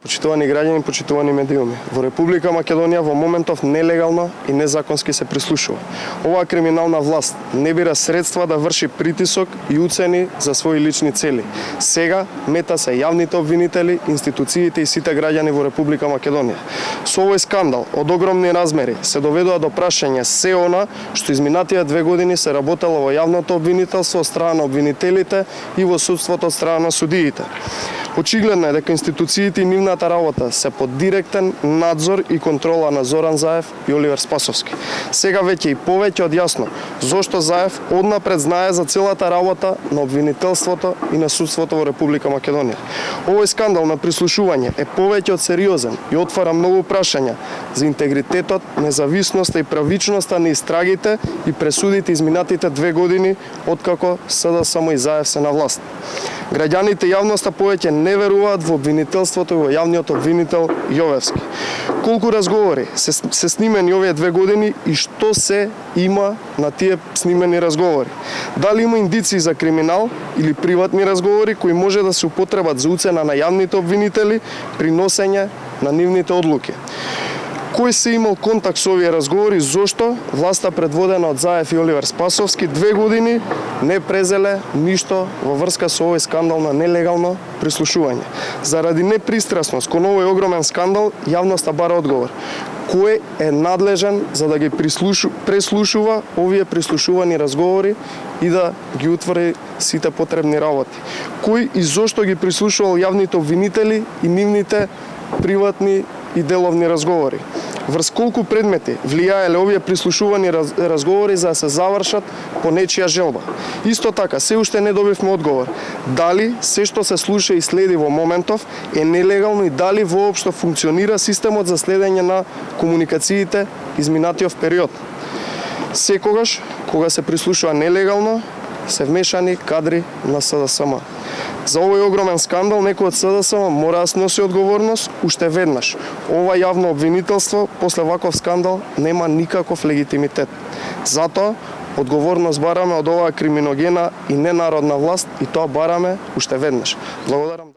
Почитувани граѓани, почитувани медиуми. Во Република Македонија во моментов нелегално и незаконски се прислушува. Оваа криминална власт не бира средства да врши притисок и уцени за своји лични цели. Сега мета се јавните обвинители, институциите и сите граѓани во Република Македонија. Со овој скандал од огромни размери се доведува до прашање се она што изминатија 2 години се работело во јавното обвинителство од страна на обвинителите и во судството од страна на судиите. Очигледно е дека институциите и нивната работа се под директен надзор и контрола на Зоран Заев и Оливер Спасовски. Сега веќе и повеќе од јасно зошто Заев однапред знае за целата работа на обвинителството и на судството во Република Македонија. Овој скандал на прислушување е повеќе од сериозен и отвара многу прашања за интегритетот, независноста и правичноста на истрагите и пресудите изминатите 2 години откако СДСМ и Заев се на власт. Граѓаните и јавноста повеќе не веруваат во обвинителството и во јавниот обвинител Јовевски. Колку разговори се снимени овие 2 години и што се има на тие снимени разговори? Дали има индиции за криминал или приватни разговори кои може да се употребат за уцена на јавните обвинители при носење на нивните одлуки? Кој се имал контакт со овие разговори, зошто власта предводена од Заев и Оливер Спасовски 2 години не презеле ништо во врска со овој скандал на нелегално прислушување? Заради непристрасност кон овој огромен скандал, јавноста бара одговор. Кој е надлежен за да ги преслушува овие прислушувани разговори и да ги утврди сите потребни работи? Кој и зошто ги прислушувал јавните обвинители и нивните приватни и деловни разговори? Врз колку предмети влијаеле овие прислушувани разговори за да се завршат по нечија желба? Исто така, се уште не добивме одговор. Дали се што се слуша и следи во моментов е нелегално и дали воопшто функционира системот за следење на комуникациите изминатиот период? Секогаш, кога се прислушува нелегално, се вмешани кадри на СДСМ. За овој огромен скандал некој од СДСМ мора да сноси одговорност уште веднаш. Ова јавно обвинителство после ваков скандал нема никаков легитимитет. Затоа одговорност бараме од оваа криминогена и ненародна власт и тоа бараме уште веднаш. Благодарам.